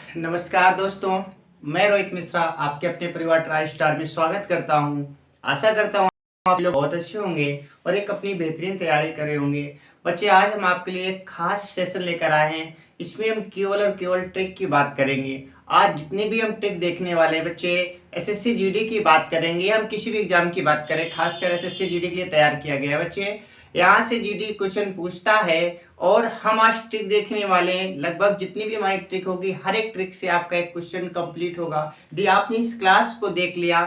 नमस्कार दोस्तों, मैं रोहित मिश्रा आपके अपने परिवार ट्राई स्टार में स्वागत करता हूं। आशा करता हूं आप लोग बहुत अच्छे होंगे और एक अपनी बेहतरीन तैयारी करे होंगे। बच्चे, आज हम आपके लिए एक खास सेशन लेकर आए हैं। इसमें हम केवल और केवल ट्रिक की बात करेंगे। आज जितने भी हम ट्रिक देखने वाले हैं बच्चे, एसएससी जीडी की बात करेंगे। हम किसी भी एग्जाम की बात करें, खासकर एसएससी जीडी के लिए तैयार किया गया है बच्चे। यहाँ से जीडी क्वेश्चन पूछता है और हम आज ट्रिक देखने वाले हैं। लगभग जितनी भी हमारी ट्रिक होगी, हर एक ट्रिक से आपका एक क्वेश्चन कंप्लीट होगा। यदि आपने इस क्लास को देख लिया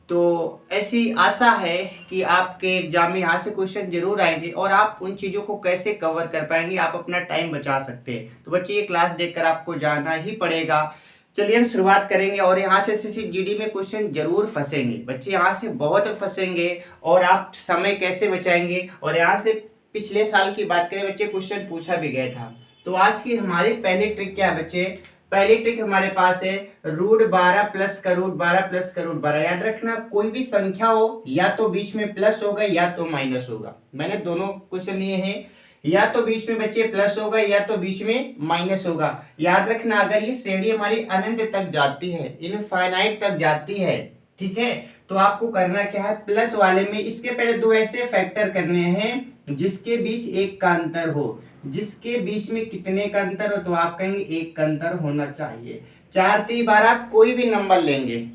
तो ऐसी आशा है कि आपके एग्जाम में यहाँ से क्वेश्चन जरूर आएंगे और आप उन चीज़ों को कैसे कवर कर पाएंगे, आप अपना टाइम बचा सकते हैं। तो बच्चे, ये क्लास देखकर आपको जाना ही पड़ेगा। चलिए हम शुरुआत करेंगे। और यहाँ से एसएससी जीडी में क्वेश्चन जरूर फंसेंगे बच्चे, यहाँ से बहुत फंसेंगे। और आप समय कैसे बचाएंगे, और यहाँ से पिछले साल की बात करें बच्चे, क्वेश्चन पूछा भी गया था। तो आज की हमारी पहली ट्रिक क्या है बच्चे? पहली ट्रिक हमारे पास है √12 प्लस का √12 प्लस का √12। याद रखना, कोई भी संख्या हो या तो बीच में प्लस होगा या तो माइनस होगा। मैंने दोनों क्वेश्चन लिए हैं, या तो बीच में बच्चे प्लस होगा या तो बीच में माइनस होगा। याद रखना, अगर ये श्रेणी हमारी अनंत तक जाती है, इनफाइनाइट तक जाती है, ठीक है, तो आपको करना क्या है, प्लस वाले में इसके पहले दो ऐसे फैक्टर करने हैं जिसके बीच एक का अंतर हो। जिसके बीच में कितने का अंतर हो? तो आप कहेंगे एक का अंतर होना चाहिए। 4 3 12, कोई भी नंबर लेंगे,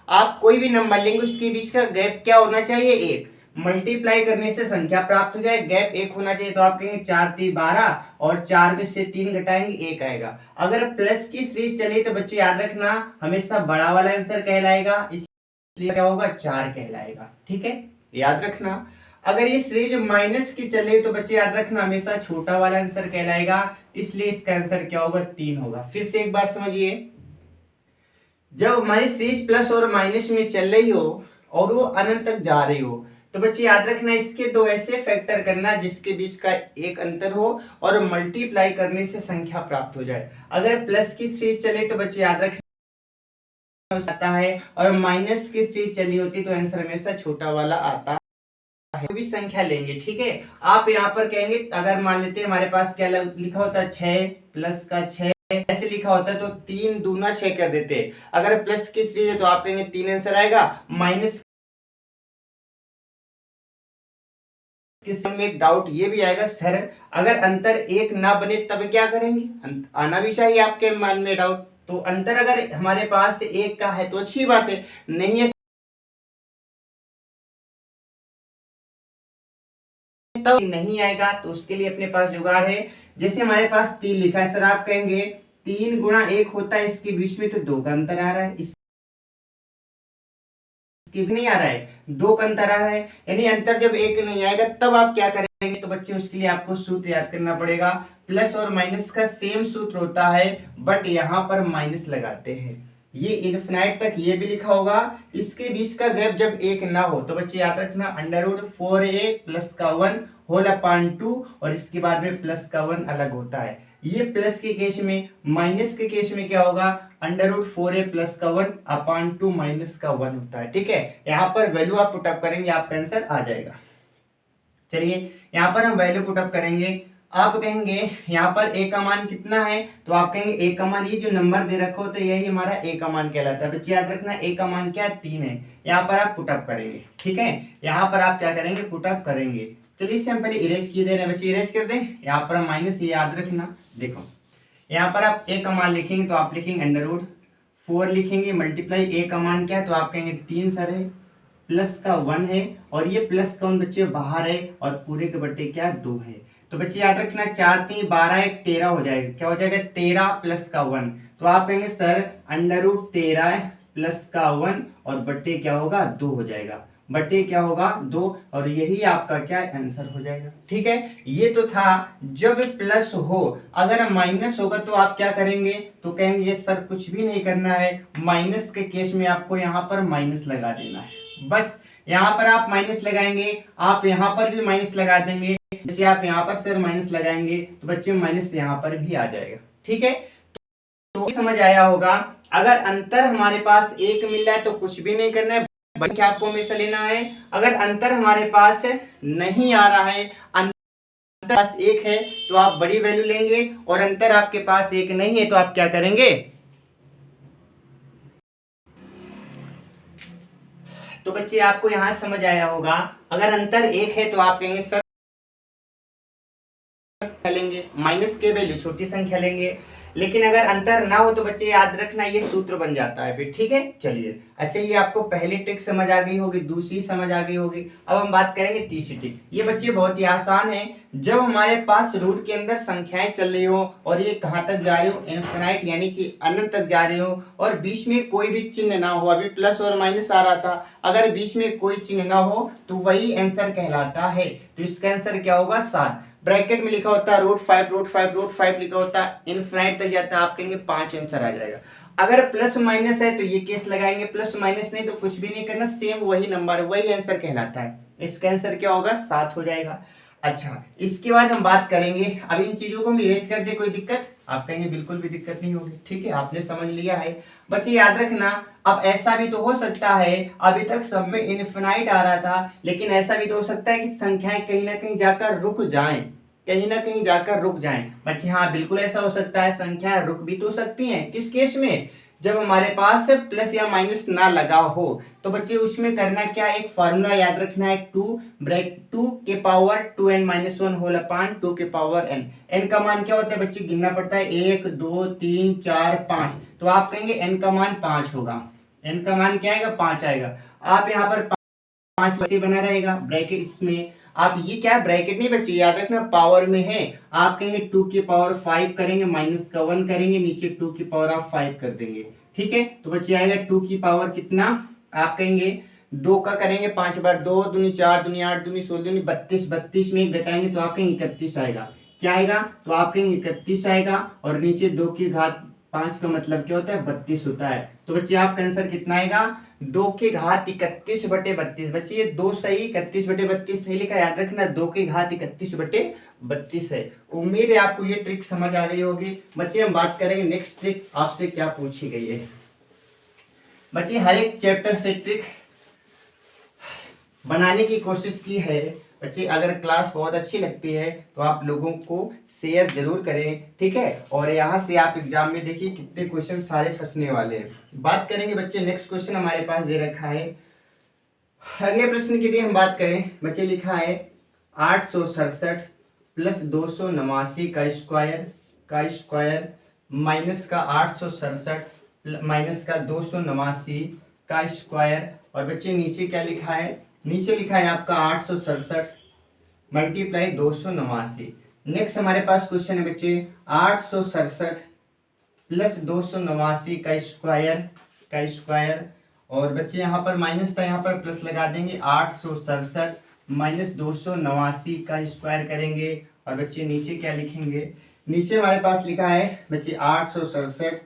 आप कोई भी नंबर लेंगे, उसके बीच का गैप क्या होना चाहिए? 1। मल्टीप्लाई करने से संख्या प्राप्त हो जाए, गैप 1 होना चाहिए। तो आप कहेंगे 4 3 12 और 4 में से 3 घटाएंगे 1 आएगा। अगर प्लस की सीरीज चले तो बच्चे याद रखना, हमेशा बड़ा वाला आंसर कहलाएगा, इसलिए क्या होगा? 4 कहलाएगा। ठीक है, याद रखना। अगर ये सीरीज माइनस की चले तो बच्चे याद रखना, हमेशा छोटा वाला आंसर कहलाएगा, इसलिए इसका आंसर क्या होगा? 3 होगा। फिर से एक बार समझिए, जब हमारी सीरीज प्लस और माइनस में चल रही हो और वो अनंत तक जा रही हो, तो बच्चे याद रखना, इसके दो ऐसे फैक्टर करना जिसके बीच का एक अंतर हो और मल्टीप्लाई करने से संख्या प्राप्त हो जाए। अगर प्लस की सीरीज चले तो बच्चे याद रखना आता है, और माइनस की सीरीज चली होती तो आंसर हमेशा छोटा वाला आता है। कोई भी संख्या लेंगे, ठीक है। आप यहाँ पर कहेंगे, अगर मान लेते हैं हमारे पास क्या लिखा होता है, 6 प्लस का 6 ऐसे लिखा होता है, तो 3 दूना 6 कर देते। अगर प्लस की सीरीज है तो आप कहेंगे 3 आंसर आएगा। माइनस में एक डाउट ये भी आएगा, सर अगर अंतर 1 ना बने तब क्या करेंगे? आना भी चाहिए आपके मन में डाउट। तो अंतर अगर हमारे पास 1 का है तो अच्छी बात है, नहीं है तब नहीं आएगा। तो उसके लिए अपने पास जुगाड़ है। जैसे हमारे पास 3 लिखा है, सर आप कहेंगे 3 गुणा 1 होता है, इसके बीच में तो 2 का अंतर आ रहा है, इसके भी नहीं आ रहा है, 2 का अंतर आ रहा है, यानी अंतर जब 1 नहीं आएगा तब आप क्या करेंगे? तो बच्चे उसके लिए आपको सूत्र याद करना पड़ेगा। प्लस और माइनस का सेम सूत्र होता है, बट यहाँ पर माइनस लगाते हैं। ये इनफिनाइट तक ये भी लिखा होगा, इसके बीच का गैप जब 1 ना हो तो बच्चे याद रखना, √4a प्लस का 1 होल अपॉन 2, और इसके बाद में प्लस का 1 अलग होता है। ये प्लस के केस में, माइनस के केस में क्या होगा? √4a प्लस का 1 अपॉन 2 माइनस का 1 होता है। ठीक है, यहाँ पर वैल्यू आप पुटअप करेंगे, आपका आंसर आ जाएगा। चलिए यहाँ पर हम वैल्यू पुटअप करेंगे। आप कहेंगे यहाँ पर a का मान कितना है? तो आप कहेंगे a का मान, ये जो नंबर दे रखा होता है यही हमारा a का मान कहलाता है। बच्चे याद रखना, a का मान क्या है? 3 है। यहाँ पर आप पुटअप करेंगे, ठीक है, यहाँ पर आप क्या करेंगे? पुटअप करेंगे। चलिए इसे हम पहले इरेज किए दे रहे हैं बच्चे, इरेज कर दें। यहाँ पर माइनस, ये याद रखना, देखो यहाँ पर आप a का मान लिखेंगे तो आप लिखेंगे √4 लिखेंगे, मल्टीप्लाई a का मान क्या है? तो आप कहेंगे 3 सर है, प्लस का 1 है, और ये प्लस का 1 बच्चे बाहर है, और पूरे के बट्टे क्या? 2 है। तो बच्चे याद रखना, 4 3 12 1 13 हो जाएगा। क्या हो जाएगा? 13 प्लस का 1। तो आप कहेंगे सर √13 प्लस का 1 और बट्टे क्या होगा? 2 हो जाएगा। बट्टे क्या होगा? 2, और यही आपका क्या आंसर हो जाएगा। ठीक है, ये तो था जब प्लस हो। अगर माइनस होगा तो आप क्या करेंगे? तो कहेंगे ये सर कुछ भी नहीं करना है, माइनस के केस में आपको यहाँ पर माइनस लगा देना है। बस यहाँ पर आप माइनस लगाएंगे, आप यहाँ पर भी माइनस लगा देंगे। जैसे आप यहाँ पर सर माइनस लगाएंगे तो बच्चे माइनस यहाँ पर भी आ जाएगा। ठीक है, तो समझ आया होगा। अगर अंतर हमारे पास 1 मिल रहा है तो कुछ भी नहीं करना है, बल्कि आपको हमेशा लेना है। अगर अंतर हमारे पास नहीं आ रहा है, अंतर पास 1 है तो आप बड़ी वैल्यू लेंगे, और अंतर आपके पास 1 नहीं है तो आप क्या करेंगे? तो बच्चे आपको यहाँ समझ आया होगा, अगर अंतर 1 है तो आप कहेंगे सर संख्या लेंगे, माइनस के वैल्यू छोटी संख्या लेंगे। लेकिन अगर अंतर ना हो तो बच्चे याद रखना ये सूत्र बन जाता है फिर, ठीक है। चलिए, अच्छा ये आपको पहली ट्रिक समझ आ गई होगी, दूसरी समझ आ गई होगी। अब हम बात करेंगे तीसरी ट्रिक। ये बच्चे बहुत ही आसान है। जब हमारे पास रूट के अंदर संख्याएं चल रही हो और ये कहाँ तक जा रही हो, इनफिनाइट यानी कि अनंत तक जा रही हो, और बीच में कोई भी चिन्ह ना हो, अभी प्लस और माइनस आ रहा था, अगर बीच में कोई चिन्ह ना हो तो वही आंसर कहलाता है। तो इसका आंसर क्या होगा, 7। ब्रैकेट में लिखा होता है √5 लिखा होता है, इनफिनाइट तक जाता है, आप कहेंगे 5 आंसर आ जाएगा। अगर प्लस माइनस है तो ये केस लगाएंगे, प्लस माइनस नहीं तो कुछ भी नहीं करना, सेम वही नंबर वही आंसर कहलाता है। इसका आंसर क्या होगा, 7 हो जाएगा। अच्छा, इसके बाद हम बात करेंगे, अब इन चीजों को हम इरेज कर दे, कोई दिक्कत? आप कहेंगे बिल्कुल भी दिक्कत नहीं होगी, ठीक है, आपने समझ लिया है। बच्चे याद रखना, अब ऐसा भी तो हो सकता है, अभी तक सब में इनफिनाइट आ रहा था, लेकिन ऐसा भी तो हो सकता है कि संख्याएं कहीं ना कहीं जाकर रुक जाएं, कहीं ना कहीं जाकर रुक जाएं। बच्चे हाँ, बिल्कुल ऐसा हो सकता है, संख्याएं रुक भी तो सकती हैं। किस केस में, जब हमारे पास प्लस या माइनस ना लगा हो। तो बच्चे उसमें करना क्या, एक फॉर्मूला याद रखना है, 2 के पावर 2n-1 होल अपान 2 के पावर n। n का मान क्या होता है बच्चे, गिनना पड़ता है, 1 2 3 4 5। तो आप कहेंगे n का मान 5 होगा, n का मान क्या आएगा, 5 आएगा। आप यहाँ पर 5 से बना रहेगा ब्रैकेट, इसमें आप ये क्या ब्रैकेट नहीं बच्चे, याद रखना पावर में है। आप कहेंगे 2 की पावर 5 करेंगे, माइनस का 1 करेंगे, नीचे 2 की पावर आप 5 कर देंगे, ठीक है। तो बच्चे आएगा 2 की पावर कितना, आप कहेंगे 2 का करेंगे 5 बार, 2 दूनी 4 दूनी 8 दूनी 16 दूनी 32, 32 में 1 घटाएंगे तो आप कहेंगे 31 आएगा। क्या आएगा, तो आप कहेंगे 31 आएगा, और नीचे 2 की घात 5 का मतलब क्या होता है, 32 होता है। तो बच्चे आपका आंसर कितना आएगा, 2 की घात 31/32। बच्चे ये 2 सही 31/32 नहीं लिखा, याद रखना 2 की घात 31/32 है। उम्मीद है आपको ये ट्रिक समझ आ गई होगी। बच्चे हम बात करेंगे नेक्स्ट ट्रिक, आपसे क्या पूछी गई है। बच्चे हर एक चैप्टर से ट्रिक बनाने की कोशिश की है। बच्चे अगर क्लास बहुत अच्छी लगती है तो आप लोगों को शेयर जरूर करें, ठीक है। और यहाँ से आप एग्जाम में देखिए कितने क्वेश्चन सारे फंसने वाले हैं। बात करेंगे बच्चे, नेक्स्ट क्वेश्चन हमारे पास दे रखा है। अगले प्रश्न के लिए हम बात करें, बच्चे लिखा है 867 प्लस 289 का स्क्वायर माइनस का 867 माइनस का 289 का स्क्वायर। और बच्चे नीचे क्या लिखा है, नीचे लिखा है आपका 867 मल्टीप्लाई 289। नेक्स्ट हमारे पास क्वेश्चन है बच्चे 867 प्लस 289 का स्क्वायर। और बच्चे यहाँ पर माइनस था, यहाँ पर प्लस लगा देंगे, 867 माइनस 289 का स्क्वायर करेंगे। और बच्चे नीचे क्या लिखेंगे, नीचे हमारे पास लिखा है बच्चे 867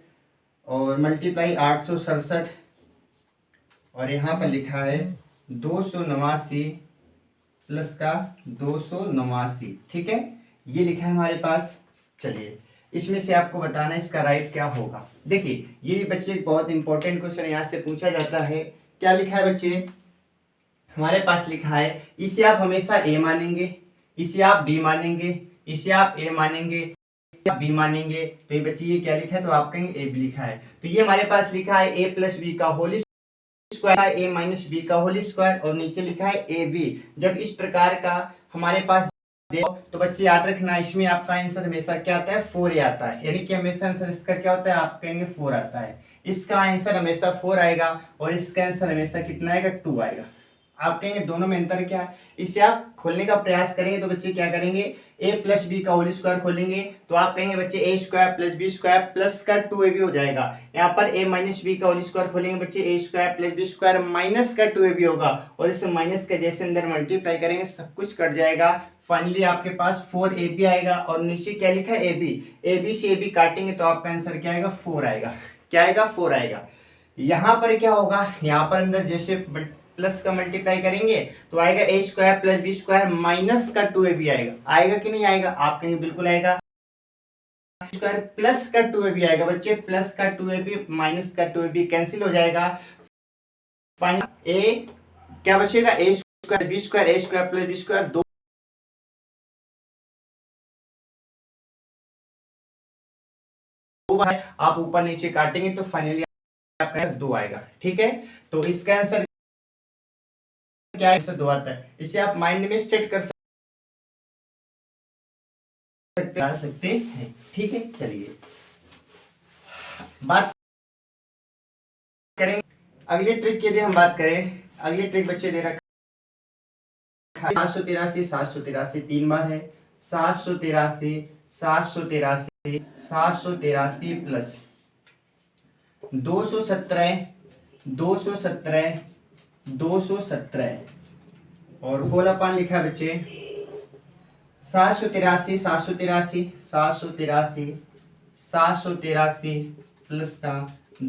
और मल्टीप्लाई 867, और यहाँ पर लिखा है 289 प्लस का 289, ठीक है, ये लिखा है हमारे पास। चलिए इसमें से आपको बताना इसका राइट क्या होगा। देखिए ये भी बच्चे बहुत इंपॉर्टेंट क्वेश्चन यहाँ से पूछा जाता है। क्या लिखा है बच्चे, हमारे पास लिखा है, इसे आप हमेशा a मानेंगे, इसे आप b मानेंगे, इसे आप a मानेंगे, आप b मानेंगे। तो ये बच्चे ये क्या लिखा है, तो आप कहेंगे a b लिखा है। तो ये हमारे पास लिखा है a प्लस बी का होल स्क्वायर है, a माइनस बी का होल स्क्वायर, और नीचे लिखा है ए बी। जब इस प्रकार का हमारे पास तो बच्चे याद रखना, इसमें आपका आंसर हमेशा क्या आता है, 4 आता है, यानी कि हमेशा आंसर इसका क्या होता है, आप कहेंगे 4 आता है। इसका आंसर हमेशा 4 आएगा, और इसका आंसर हमेशा कितना आएगा, 2 आएगा। आप कहेंगे दोनों में अंतर क्या है, इसे आप खोलने का प्रयास करेंगे तो बच्चे क्या करेंगे, a प्लस बी का होल स्क्वायर खोलेंगे तो आप कहेंगे बच्चे a square plus B square plus का 2ab हो जाएगा। यहाँ पर a माइनस बी का होल स्क्वायर खोलेंगे बच्चे, a square plus B square minus का 2ab होगा, और इसे माइनस के जैसे अंदर मल्टीप्लाई करेंगे सब कुछ कट जाएगा। फाइनली आपके पास 4ab आएगा, और नीचे क्या लिखा है, ab से ab काटेंगे तो आपका आंसर क्या आएगा, 4 आएगा। क्या आएगा, 4 आएगा। यहाँ पर क्या होगा, यहाँ पर अंदर जैसे प्लस का मल्टीप्लाई करेंगे तो आएगा a square plus B square minus का 2ab आएगा। आएगा कि नहीं आएगा, आप कहेंगे बिल्कुल आएगा। स्क्वायर प्लस का 2ab आएगा बच्चे, प्लस का 2ab माइनस का 2ab कैंसिल हो जाएगा। फाइनल a क्या बचेगा, a square B square, a square plus B square 2 बार आप ऊपर नीचे काटेंगे तो फाइनली आपका 2 आएगा, ठीक है। तो इसका आंसर क्या है, 2 आता है। इसे आप माइंड में सेट कर सकते हैं। ठीक है, चलिए बात करेंगे अगली ट्रिक के लिए। हम बात करें अगली ट्रिक बच्चे दे रखा है 783 783 3 बार है। 783 783 783 प्लस 217 217 217 और होल अपान लिखा है बच्चे 783 783 783 783 प्लस का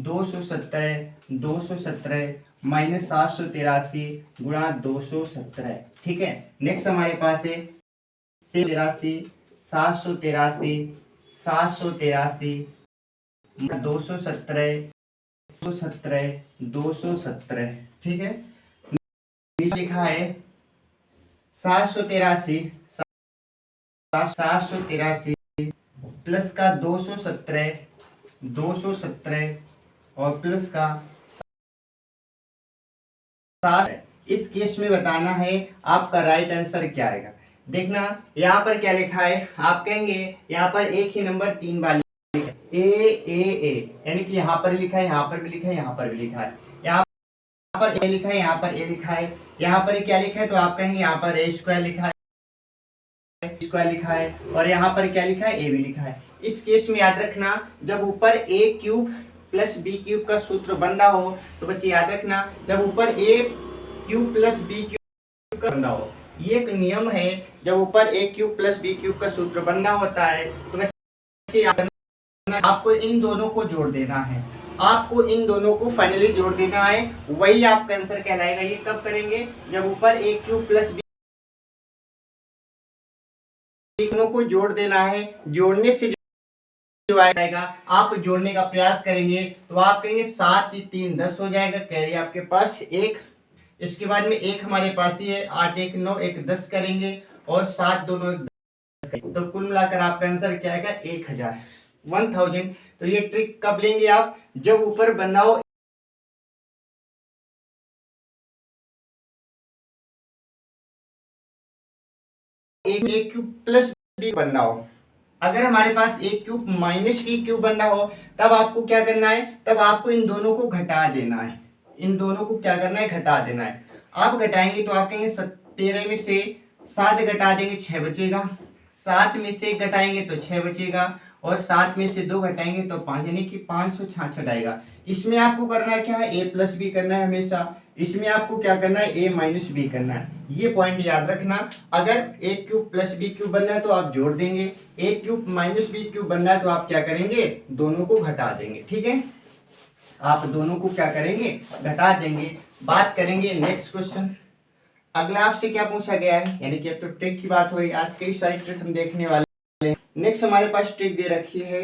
217 217 माइनस 783 गुणा 217। ठीक है, नेक्स्ट हमारे पास है 783 783 783 217 217 217। ठीक है, नीचे लिखा है 783 783 प्लस का 217 217 और प्लस का 7। इस केस में बताना है आपका राइट आंसर क्या आएगा। देखना यहाँ पर क्या लिखा है, आप कहेंगे यहाँ पर एक ही नंबर 3 बार ए ए ए, यानी कि यहाँ पर लिखा है, यहाँ पर भी लिखा है, यहाँ पर भी लिखा है, यहाँ पर ए लिखा है, यहाँ पर ए लिखा है, यहाँ पर क्या लिखा है, तो आप कहेंगे यहाँ पर ए स्क्वायर लिखा है, स्क्वायर लिखा है, और यहाँ पर क्या लिखा है, ए भी लिखा है। इस केस में याद रखना जब ऊपर ए क्यूब प्लस बी क्यूब का सूत्र बन रहा हो तो बच्चे याद रखना जब ऊपर ए क्यूब प्लस बी क्यूब का बन रहा हो, ये एक नियम है, जब ऊपर ए क्यूब प्लस बी क्यूब का सूत्र बन रहा होता है तो बच्चे याद रखना आपको इन दोनों को जोड़ देना है, आपको इन दोनों को फाइनली जोड़ देना है, वही आपका आंसर कहलाएगा। ये कब करेंगे, जब ऊपर ए क्यूब प्लस बी दोनों को जोड़ देना है। जोड़ने से जो आएगा आप जोड़ने का प्रयास करेंगे तो आप कहेंगे 7 3 10 हो जाएगा, कैरी आपके पास 1। इसके बाद में 1 हमारे पास ही है, 8 1 9 1 10 करेंगे और 7 दोनों 10 करेंगे। तो कुल मिलाकर आपका आंसर क्या आएगा 1000। तो ये ट्रिक कब लेंगे आप, जब ऊपर बनना हो एक क्यूब प्लस बी बनना हो। अगर हमारे पास एक क्यूब माइनस बी क्यूब बनना हो तब आपको क्या करना है, तब आपको इन दोनों को घटा देना है, इन दोनों को क्या करना है, घटा देना है। आप घटाएंगे तो आप कहेंगे 13 में से 7 घटा देंगे 6 बचेगा, 7 में से 1 घटाएंगे तो 6 बचेगा और 7 में से 2 घटाएंगे तो 5, यानी कि 566 आएगा। इसमें आपको करना क्या है, ए प्लस बी करना है हमेशा, इसमें आपको क्या करना है, ए माइनस बी करना है। ये पॉइंट याद रखना, अगर ए क्यूब प्लस बी क्यूब बनना है तो आप जोड़ देंगे, ए क्यूब माइनस बी क्यूब बनना है तो आप क्या करेंगे, दोनों को घटा देंगे। ठीक है, आप दोनों को क्या करेंगे, घटा देंगे। बात करेंगे नेक्स्ट क्वेश्चन। अगला आपसे क्या पूछा गया है, यानी कि अब तो ट्रिक की बात हो रही है, आज कई सारी ट्रिक हम देखने वाले हैं। नेक्स्ट हमारे पास ट्रिक दे रखी है,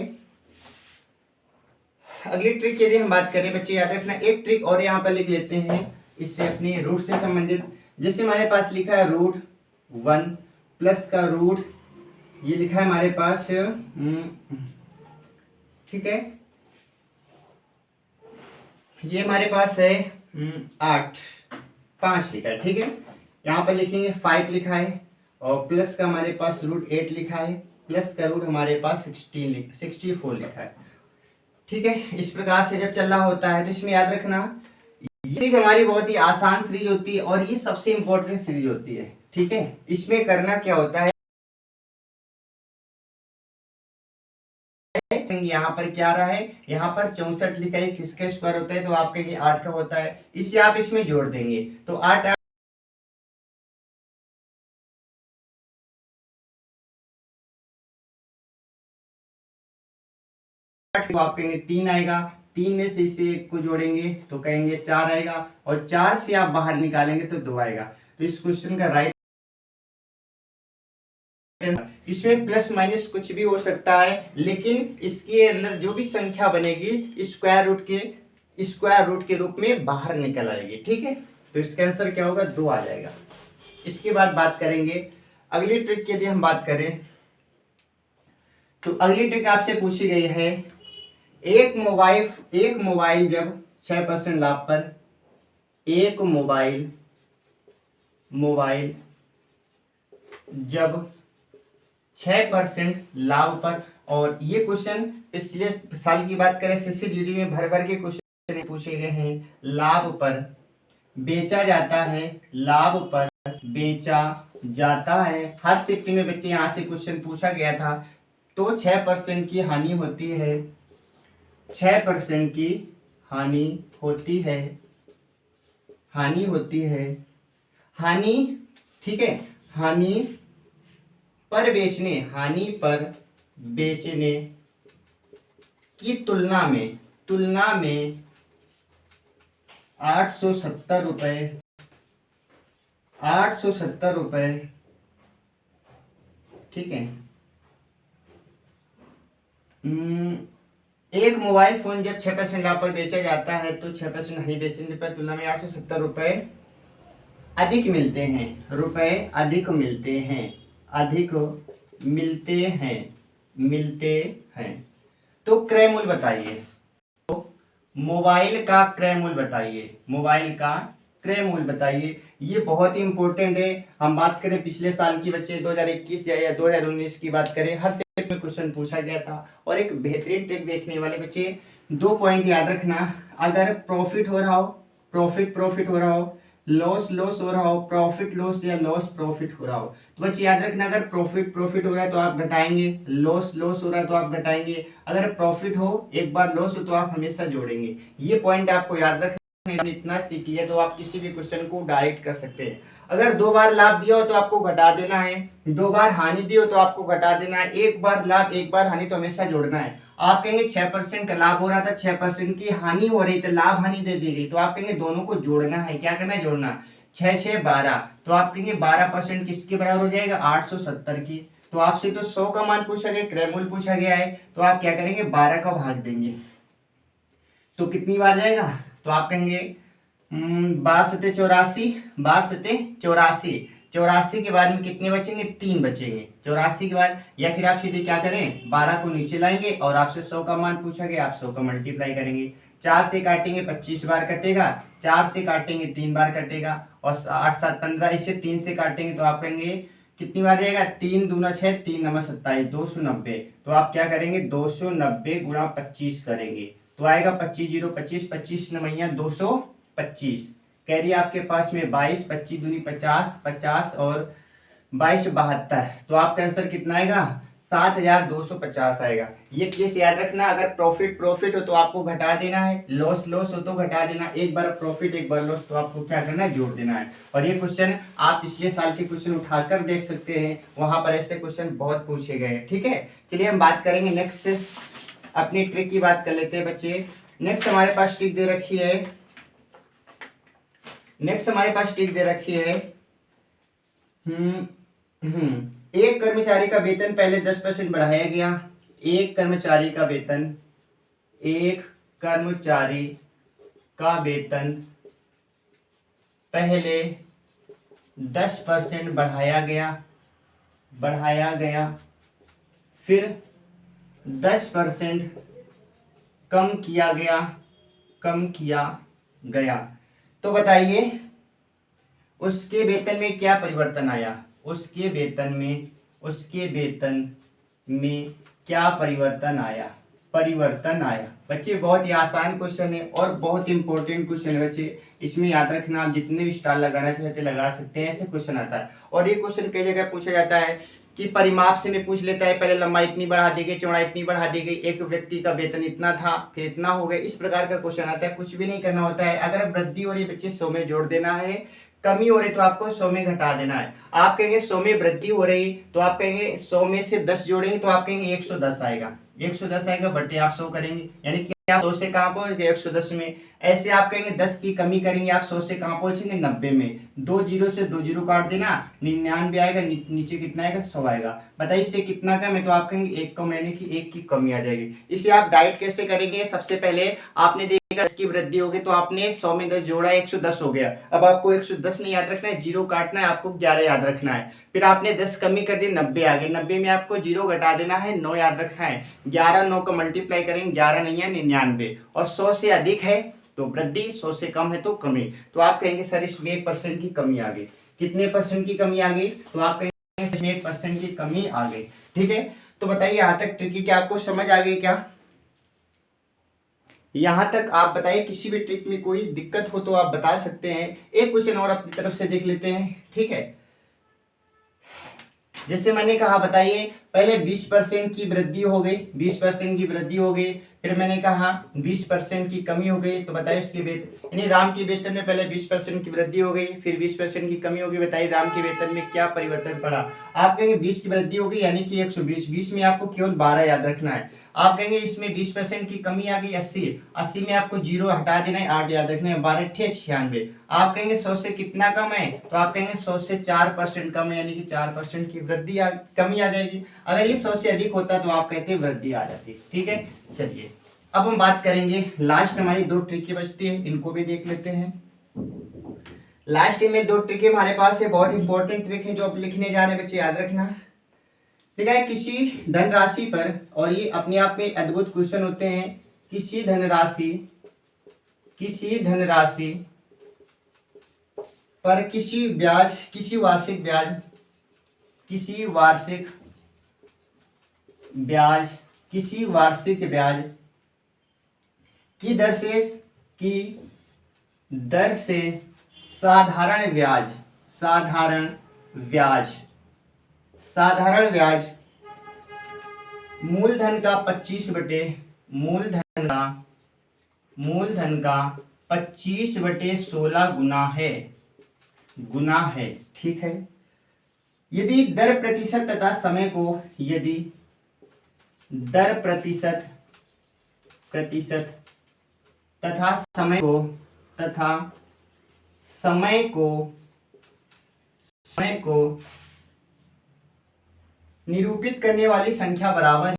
अगली ट्रिक के लिए हम बात करें बच्चे याद रखना, एक ट्रिक और यहाँ पर लिख लेते हैं, इससे अपने रूट से संबंधित। जैसे हमारे पास लिखा है √1 प्लस का रूट, ये लिखा है हमारे पास, ठीक है, ये हमारे पास है 8 5 लिखा है। ठीक है, यहाँ पर लिखेंगे 5 लिखा है और प्लस का हमारे पास √8 लिखा है, प्लस का रूट हमारे पास 64 लिखा है। ठीक है, इस प्रकार से जब चल रहा होता है तो इसमें याद रखना ये हमारी बहुत ही आसान सीरीज होती है और ये सबसे इंपॉर्टेंट सीरीज होती है। ठीक है, इसमें करना क्या होता है, यहाँ पर क्या रहा है, यहाँ पर 64 लिखा है, किसका स्क्वायर होता है, तो आप कहेंगे 8 का होता है, इसे आप इसमें जोड़ देंगे तो 8 तो आप कहेंगे 3 आएगा, 3 में से इसे 1 को जोड़ेंगे तो कहेंगे 4 आएगा और 4 से आप बाहर निकालेंगे तो 2 आएगा। तो इस क्वेश्चन का राइट, इसमें प्लस माइनस कुछ भी हो सकता है, लेकिन इसके अंदर जो भी संख्या बनेगी स्क्वायर रूट के रूप में बाहर निकल आएगी। ठीक है, तो इसका आंसर क्या होगा, 2 आ जाएगा। इसके बाद बात करेंगे अगली ट्रिक के लिए हम बात करें तो अगली ट्रिक आपसे पूछी गई है, एक मोबाइल जब 6% लाभ पर, एक मोबाइल मोबाइल जब 6% लाभ पर, और ये क्वेश्चन पिछले साल की बात करें CCGD में भर भर के क्वेश्चन पूछे गए हैं। लाभ पर बेचा जाता है, लाभ पर बेचा जाता है, हर शिफ्ट में बच्चे यहाँ से क्वेश्चन पूछा गया था। तो 6% की हानि होती है, 6% की हानि होती है, हानि होती है, हानि, ठीक है, हानि पर बेचने, हानि पर बेचने की तुलना में 870 रुपये, 870 रुपये, ठीक है। एक मोबाइल फोन जब 6% लाभ पर बेचा जाता है तो 6% हानि बेचने पर तुलना में 870 रुपये अधिक मिलते हैं, रुपए अधिक मिलते हैं, अधिक मिलते हैं, मिलते हैं। तो क्रय मूल्य बताइए, तो मोबाइल का क्रय मूल्य बताइए, मोबाइल का क्रय मूल्य बताइए। ये बहुत ही इंपॉर्टेंट है। हम बात करें पिछले साल की बच्चे 2021 या 2019 की बात करें, हर सेट में क्वेश्चन पूछा गया था। और एक बेहतरीन ट्रिक देखने वाले बच्चे 2 पॉइंट याद रखना, अगर प्रॉफिट हो रहा हो, प्रॉफिट हो रहा हो, लॉस हो रहा हो, प्रॉफिट लॉस या लॉस प्रॉफिट हो रहा हो, तो बच्चे याद रखना, अगर प्रॉफिट हो रहा है तो आप घटाएंगे, लॉस हो रहा है तो आप घटाएंगे, अगर प्रॉफिट हो एक बार लॉस हो तो आप हमेशा जोड़ेंगे। ये पॉइंट आपको याद रखना, इतना सीख लिया तो आप किसी भी क्वेश्चन को डायरेक्ट कर सकते हैं। अगर 2 बार लाभ दिया हो तो आपको घटा देना है, 2 बार हानि दी हो तो आपको घटा देना है, 1 बार लाभ 1 बार हानि तो हमेशा जोड़ना है। आप कहेंगे 6% का लाभ हो रहा था, 6% की हानि हो रही थी, लाभ हानि दे दी गई, तो आप कहेंगे दोनों को जोड़ना है। क्या करना है? जोड़ना। 6 6 12, तो आप कहेंगे 12% किसके बराबर हो जाएगा? 870 की। तो आपसे तो 100 का मान पूछा गया, क्रय मूल्य पूछा गया है, तो आप क्या करेंगे? 12 का भाग देंगे, तो कितनी बार जाएगा? तो आप कहेंगे 12 84, 12 84 के बाद में कितने बचेंगे? 3 बचेंगे 84 के बाद। या फिर आप सीधे क्या करें? 12 को नीचे लाएंगे और आपसे 100 का मान पूछा गया, आप 100 का मल्टीप्लाई करेंगे। 4 से काटेंगे 25 बार कटेगा, 4 से काटेंगे 3 बार कटेगा, और 8 7 15, इसे 3 से काटेंगे तो आप कहेंगे कितनी बार जाएगा? 3 दूना 6, 3 नंबर 27, 290। तो आप क्या करेंगे? 290 गुणा 25 करेंगे, तो आएगा 25 0 25, 25 नमैया 225। कैरी आपके पास में 22, 25 दूनी 50, 50 और 22 72, तो आपका आंसर कितना आएगा? 7250 आएगा। ये केस याद रखना, अगर प्रॉफिट हो तो आपको घटा देना है, लॉस हो तो घटा देना, एक बार प्रॉफिट एक बार लॉस तो आपको क्या करना है? जोड़ देना है। और ये क्वेश्चन आप पिछले साल के क्वेश्चन उठाकर देख सकते हैं, वहां पर ऐसे क्वेश्चन बहुत पूछे गए। ठीक है, चलिए हम बात करेंगे नेक्स्ट, अपनी ट्रिक की बात कर लेते हैं बच्चे। नेक्स्ट हमारे पास ट्रिक दे रखी है, एक कर्मचारी का वेतन पहले 10% बढ़ाया गया। एक कर्मचारी का पहले 10% बढ़ाया गया, फिर 10% कम किया गया। तो बताइए उसके वेतन में क्या परिवर्तन आया? उसके वेतन में क्या परिवर्तन आया? बच्चे बहुत ही आसान क्वेश्चन है और बहुत इंपॉर्टेंट क्वेश्चन है बच्चे। इसमें याद रखना, आप जितने भी स्टार लगाना चाहते लगा सकते हैं, ऐसे क्वेश्चन आता है। और ये क्वेश्चन कई जगह पूछा जाता है कि परिमाप से में पूछ लेता है, पहले लंबाई इतनी बढ़ा दी गई, चौड़ाई इतनी बढ़ा दी गई, एक व्यक्ति का वेतन इतना था फिर इतना हो गया, इस प्रकार का क्वेश्चन आता है। कुछ भी नहीं करना होता है, अगर वृद्धि हो रही बच्चे 100 में जोड़ देना है, कमी हो रही तो आपको 100 में घटा देना है। आप कहेंगे 100 में वृद्धि हो रही, तो आप कहेंगे 100 में से 10 जोड़ेंगे तो आप कहेंगे 110 आएगा, 110 आएगा, बटे आप 100 करेंगे, यानी कि आप 100 से कहाँ पहुंच गए? 110 में। ऐसे आप कहेंगे 10 की कमी करेंगे, आप 100 से कहाँ पहुंचेंगे? 90 में। 2 जीरो से 2 जीरो काट देना, 99 आएगा, नीचे कितना आएगा? 100 आएगा। बताइए इससे कितना कम है? तो आप कहेंगे 1 कम, यानी कि 1 की कमी आ जाएगी। इसे आप डाइट कैसे करेंगे? सबसे पहले आपने देखा इसकी वृद्धि होगी तो आपने 100 में 10 जोड़ा, 110 हो गया। अब आपको 110 नहीं याद रखना है, जीरो काटना है, आपको 11 याद रखना है। फिर आपने 10 कमी कर दी, 90 आ गए, 90 में आपको जीरो घटा देना है, 9 याद रखना है। 11 9 का मल्टीप्लाई करेंगे, 11 नहीं है 99, और 100 से अधिक है तो वृद्धि, 100 से कम है तो कमी। तो आप कहेंगे सर इसमें 1% की कमी आ गई। कितने परसेंट की कमी आ गई, तो आप कहेंगे 8% की कमी आ गई। ठीक है, तो बताइए यहाँ तक ट्रिक क्या आपको समझ आ गई क्या? यहाँ तक आप बताइए, किसी भी ट्रिक में कोई दिक्कत हो तो आप बता सकते हैं। एक क्वेश्चन और अपनी तरफ से देख लेते हैं। ठीक है, जैसे मैंने कहा, बताइए पहले 20% की वृद्धि हो गई, 20% की वृद्धि हो गई, फिर मैंने कहा 20% की कमी हो गई, तो बताइए उसके वेतन, यानी राम के वेतन में पहले 20% की वृद्धि हो गई, फिर 20% की कमी हो गई। बताइए राम के वेतन में क्या परिवर्तन पड़ा? आप कहेंगे 20 की वृद्धि हो गई यानी कि 120, 20 में आपको केवल 12 याद रखना है। आप कहेंगे इसमें 20% की कमी आ गई 80, 80 में आपको 0 हटा देना है, 8 याद रखना है, 12 96। आप कहेंगे 100 से कितना कम है, तो आप कहेंगे 100 से 4% कम है, यानी कि 4% की वृद्धि कमी आ जाएगी। अगर ये 100 से अधिक होता तो आप कहते वृद्धि आ जाती। ठीक है, चलिए अब हम बात करेंगे, लास्ट हमारी 2 ट्रिकें बचती है, इनको भी देख लेते हैं। लास्ट में 2 ट्रिकें हमारे पास है, बहुत इंपॉर्टेंट ट्रिक है जो आप लिखने जा रहे हैं, बच्चे याद रखना। ठीक है, किसी धनराशि पर, और ये अपने आप में अद्भुत क्वेश्चन होते हैं, किसी धनराशि पर किसी वार्षिक ब्याज की दर से साधारण ब्याज मूलधन का 25/16 गुना है। ठीक है, यदि दर प्रतिशत तथा समय को निरूपित करने वाली संख्या बराबर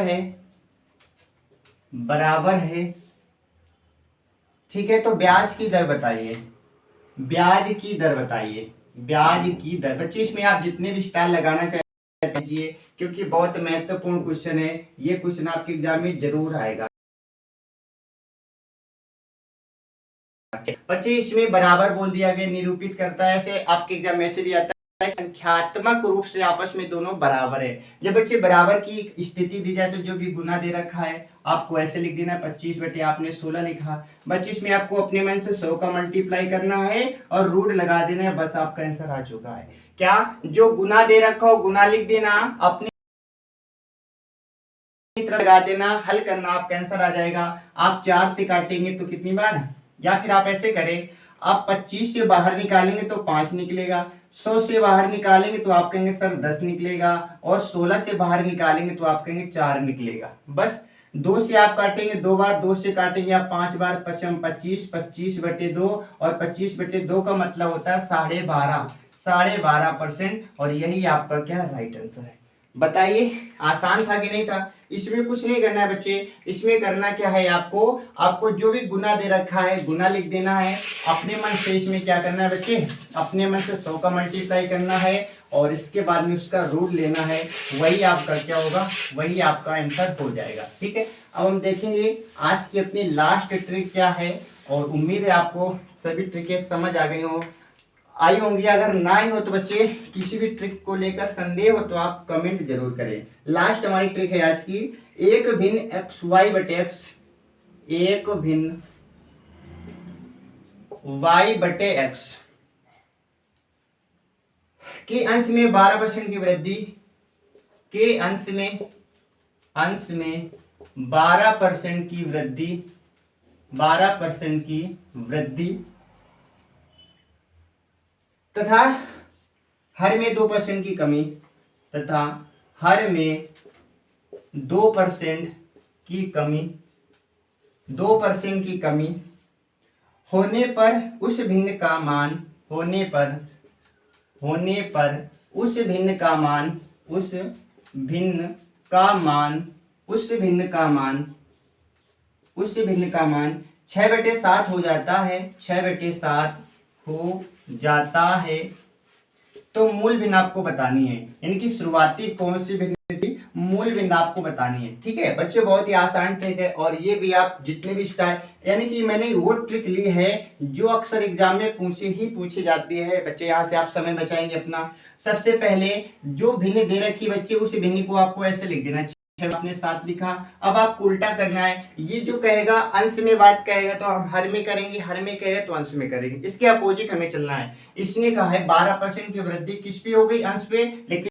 है, बराबर है। ठीक है, तो ब्याज की दर बताइए, बच्चे इसमें आप जितने भी स्टाइल लगाना चाहिए, क्योंकि बहुत महत्वपूर्ण क्वेश्चन है, ये क्वेश्चन आपके एग्जाम में जरूर आएगा। बच्चे इसमें बराबर बोल दिया गया, निरूपित करता है, ऐसे आपके एग्जाम में से भी आता है, संख्यात्मक रूप से आपस में दोनों बराबर है। जब बच्चे बराबर की स्थिति दी जाए तो जो भी गुना दे रखा है आपको ऐसे लिख देना है, 25 आपने 16 लिखा। बच्चे इसमें आपको अपने मन से 100 का मल्टीप्लाई करना है और रूट लगा देना है, बस आपका आंसर आ चुका है। क्या, जो गुना दे रखा हो गुना लिख देना, अपनी तरफ लगा देना, हल करना, आपका आंसर आ जाएगा। आप 4 से काटेंगे तो कितनी बार, या फिर आप ऐसे करें, आप 25 से बाहर निकालेंगे तो 5 निकलेगा, 100 से बाहर निकालेंगे तो आप कहेंगे सर 10 निकलेगा, और 16 से बाहर निकालेंगे तो आप कहेंगे 4 निकलेगा। बस 2 से आप काटेंगे 2 बार, 2 से काटेंगे आप 5 बार, 25 25/2, और 25/2 का मतलब होता है 12.5%, और यही आपका क्या राइट आंसर है। बताइए आसान था कि नहीं था? इसमें कुछ नहीं करना है बच्चे, इसमें करना क्या है, आपको जो भी गुना दे रखा है गुना लिख देना है, अपने मन से इसमें क्या करना है बच्चे, अपने मन से 100 का मल्टीप्लाई करना है, और इसके बाद में उसका रूट लेना है, वही आपका क्या होगा, वही आपका आंसर हो जाएगा। ठीक है, अब हम देखेंगे आज की अपनी लास्ट ट्रिक क्या है, और उम्मीद है आपको सभी ट्रिकें समझ आई होंगी। अगर ना ही हो तो बच्चे किसी भी ट्रिक को लेकर संदेह हो तो आप कमेंट जरूर करें। लास्ट हमारी ट्रिक है आज की, एक भिन्न y/x के अंश में 12% की वृद्धि, 12% की वृद्धि तथा हर में 2% की कमी, 2% की कमी होने पर उस भिन्न का मान, उस भिन्न का मान 6/7 हो जाता है, 6/7 हो जाता है। तो मूल भिन्न आपको बतानी है, यानी कि शुरुआती कौन सी भिन्न मूल बिंदु आपको बतानी है। ठीक है बच्चे, बहुत ही आसान ट्रिक है और ये भी आप जितने भी स्टाइल, यानी कि मैंने वो ट्रिक ली है जो अक्सर एग्जाम में पूछी जाती है। बच्चे यहाँ से आप समय बचाएंगे अपना। सबसे पहले जो भिन्न दे रखी बच्चे, उस भिन्न को आपको ऐसे लिख देना चाहिए। आपने 7 लिखा। अब आपको उल्टा करना है। ये जो कहेगा अंश में बात कहेगा तो हम हर में करेंगे, हर में कहेगा तो अंश में करेंगे। इसके अपोजिट हमें चलना है। इसने कहा है 12% की वृद्धि किस पे हो गई, अंश पे, लेकिन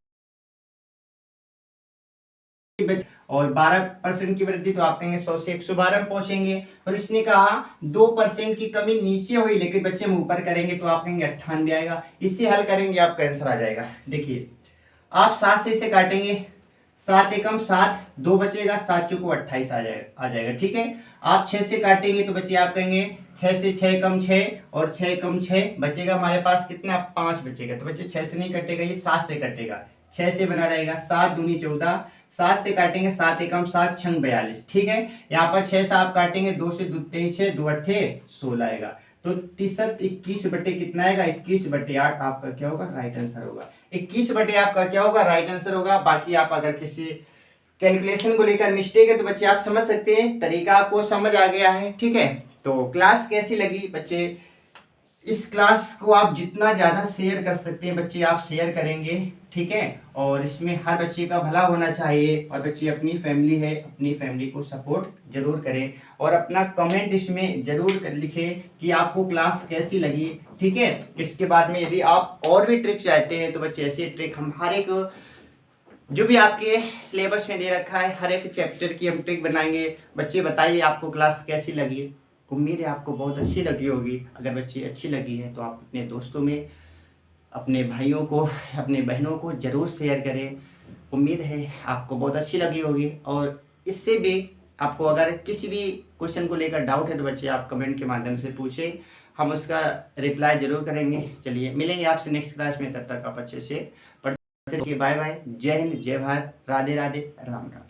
और 12% की वृद्धि तो आप कहेंगे 100 से 112 में पहुंचेंगे। और इसने कहा 2% की कमी नीचे हुई, लेकिन बच्चे हम ऊपर करेंगे तो आप कहेंगे 98 आएगा। इसे हल करेंगे आपका आंसर आ जाएगा। देखिए आप 7 से इसे काटेंगे, 7 एकम 7, 2 बचेगा, 7 चौको 28 आ जाएगा। ठीक है, आप 6 से काटेंगे तो बच्चे आप कहेंगे 6 से 6 कम 6 और 6 कम 6 बचेगा हमारे पास कितना, 5 बचेगा। तो बच्चे 6 से नहीं कटेगा, ये 7 से कटेगा, 6 से बना रहेगा। 7 दूनी 14, 7 से काटेंगे, 7 एकम 7, 6 42। ठीक है, यहाँ पर 6 से आप काटेंगे, 2 से 2 23 6, 2 अट्ठे 16 आएगा। तो 21 बटे कितना आएगा, 21 बटे 8 आपका क्या होगा, राइट आंसर होगा। 21 बटे आपका क्या होगा, राइट आंसर होगा। बाकी आप अगर किसी कैलकुलेशन को लेकर मिस्टेक है तो बच्चे आप समझ सकते हैं, तरीका आपको समझ आ गया है। ठीक है, तो क्लास कैसी लगी बच्चे, इस क्लास को आप जितना ज़्यादा शेयर कर सकते हैं बच्चे आप शेयर करेंगे। ठीक है, और इसमें हर बच्चे का भला होना चाहिए। और बच्चे अपनी फैमिली है, अपनी फैमिली को सपोर्ट जरूर करें और अपना कमेंट इसमें जरूर लिखें कि आपको क्लास कैसी लगी। ठीक है, इसके बाद में यदि आप और भी ट्रिक चाहते हैं तो बच्चे ऐसे ट्रिक हम हर एक जो भी आपके सिलेबस में दे रखा है, हर एक चैप्टर की हम ट्रिक बनाएंगे। बच्चे बताइए आपको क्लास कैसी लगी। उम्मीद है आपको बहुत अच्छी लगी होगी। अगर बच्चे अच्छी लगी है तो आप अपने दोस्तों में, अपने भाइयों को, अपने बहनों को ज़रूर शेयर करें। उम्मीद है आपको बहुत अच्छी लगी होगी। और इससे भी आपको अगर किसी भी क्वेश्चन को लेकर डाउट है तो बच्चे आप कमेंट के माध्यम से पूछें, हम उसका रिप्लाई जरूर करेंगे। चलिए मिलेंगे आपसे नेक्स्ट क्लास में, तब तक आप अच्छे से पढ़ते रहिए। बाय बाय, जय हिंद, जय भारत, राधे राधे, राम राम।